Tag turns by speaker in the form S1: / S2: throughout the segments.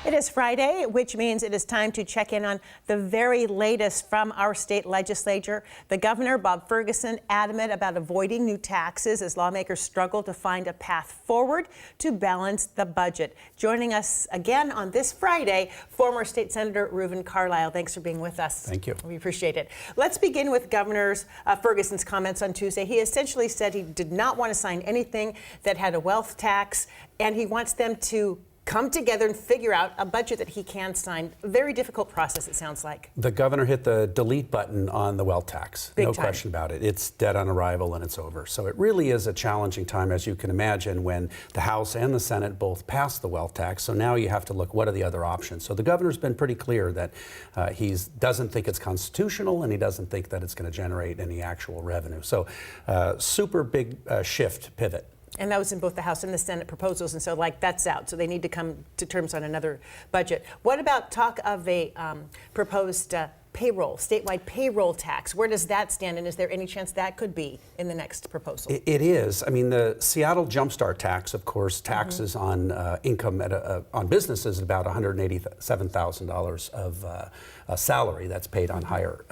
S1: It is Friday, which means it is time to check in on the very latest from our state legislature. The governor, Bob Ferguson, adamant about avoiding new taxes as lawmakers struggle to find a path forward to balance the budget. Joining us again on this Friday, former State Senator Reuven Carlyle. Thanks for being with us.
S2: Thank you.
S1: We appreciate it. Let's begin with Governor Ferguson's comments on Tuesday. He essentially said he did not want to sign anything that had a wealth tax, and he wants them to come together and figure out a budget that he can sign. A very difficult process, it sounds like.
S2: The governor hit the delete button on the wealth tax.
S1: Big
S2: no
S1: time.
S2: question about it. It's dead on arrival and it's over. So it really is a challenging time, as you can imagine, when the House and the Senate both passed the wealth tax. So now you have to look, what are the other options? So the governor's been pretty clear that he doesn't think it's constitutional and he doesn't think that it's going to generate any actual revenue. So super big shift, pivot.
S1: And that was in both the House and the Senate proposals, and so that's out. So they need to come to terms on another budget. What about talk of a proposed statewide payroll tax? Where does that stand, and is there any chance that could be in the next proposal?
S2: It is. I mean, the Seattle Jumpstart tax, of course, taxes on income on businesses at about $187,000 of salary that's paid on higher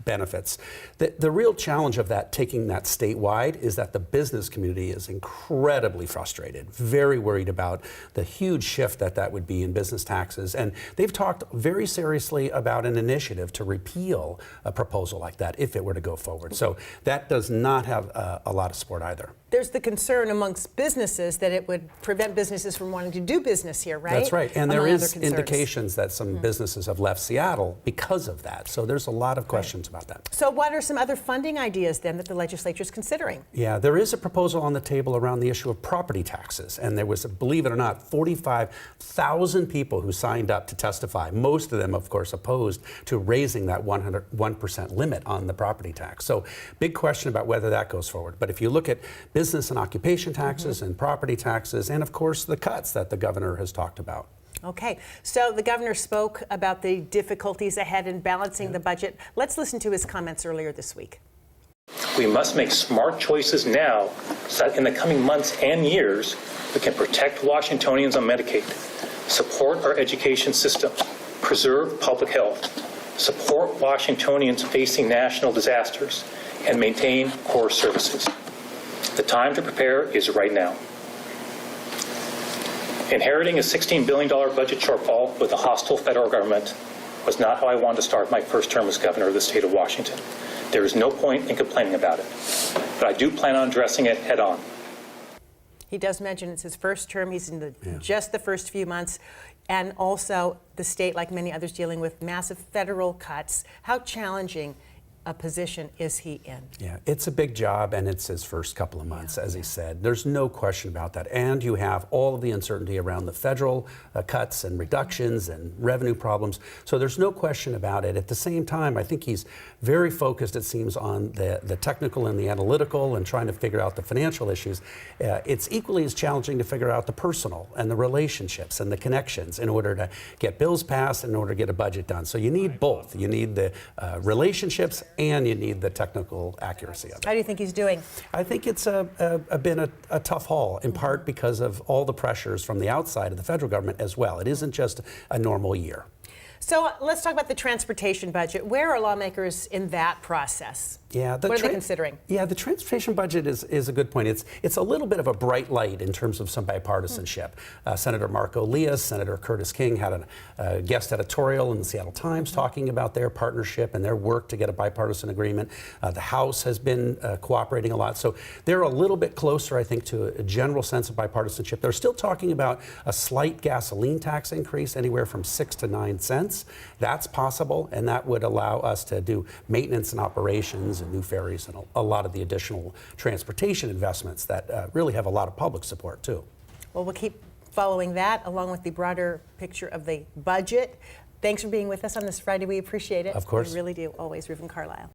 S2: benefits. The real challenge of that, taking that statewide, is that the business community is incredibly frustrated, very worried about the huge shift that would be in business taxes. And they've talked very seriously about an initiative to repeal a proposal like that if it were to go forward. So that does not have a lot of support either.
S1: There's the concern amongst businesses that it would prevent businesses from wanting to do business here, right?
S2: That's right. And
S1: among
S2: there is
S1: other concerns.
S2: indications that some businesses have left Seattle because of that. So there's a lot of questions about that.
S1: So what are some other funding ideas then that the legislature is considering?
S2: Yeah, there is a proposal on the table around the issue of property taxes. And there was, believe it or not, 45,000 people who signed up to testify. Most of them, of course, opposed to raising that 1% limit on the property tax. So big question about whether that goes forward. But if you look at business and occupation taxes and property taxes, and of course the cuts that the governor has talked about.
S1: Okay, so the governor spoke about the difficulties ahead in balancing the budget. Let's listen to his comments earlier this week.
S3: We must make smart choices now so that in the coming months and years, we can protect Washingtonians on Medicaid, support our education system, preserve public health, support Washingtonians facing national disasters, and maintain core services. The time to prepare is right now. Inheriting a $16 billion budget shortfall with a hostile federal government was not how I wanted to start my first term as governor of the state of Washington. There is no point in complaining about it, but I do plan on addressing it head on.
S1: He does mention it's his first term. He's in just the first few months, and also the state, like many others, dealing with massive federal cuts. How challenging a position is he in?
S2: Yeah, it's a big job, and it's his first couple of months, as he said. There's no question about that. And you have all of the uncertainty around the federal cuts and reductions and revenue problems. So there's no question about it. At the same time, I think he's very focused, it seems, on the technical and the analytical and trying to figure out the financial issues. It's equally as challenging to figure out the personal and the relationships and the connections in order to get bills passed, in order to get a budget done. So you need both. You need the relationships and you need the technical accuracy of it.
S1: How do you think he's doing?
S2: I think it's been a tough haul, in part because of all the pressures from the outside of the federal government as well. It isn't just a normal year.
S1: So let's talk about the transportation budget. Where are lawmakers in that process?
S2: Yeah,
S1: what are they considering?
S2: Yeah, the transportation budget is a good point. It's a little bit of a bright light in terms of some bipartisanship. Senator Marco Lias, Senator Curtis King had a guest editorial in the Seattle Times talking about their partnership and their work to get a bipartisan agreement. The House has been cooperating a lot. So they're a little bit closer, I think, to a general sense of bipartisanship. They're still talking about a slight gasoline tax increase, anywhere from 6 to 9 cents. That's possible, and that would allow us to do maintenance and operations and new ferries and a lot of the additional transportation investments that really have a lot of public support too.
S1: Well, we'll keep following that along with the broader picture of the budget. Thanks for being with us on this Friday. We appreciate it.
S2: Of course.
S1: We really do. Always. Reuven Carlyle.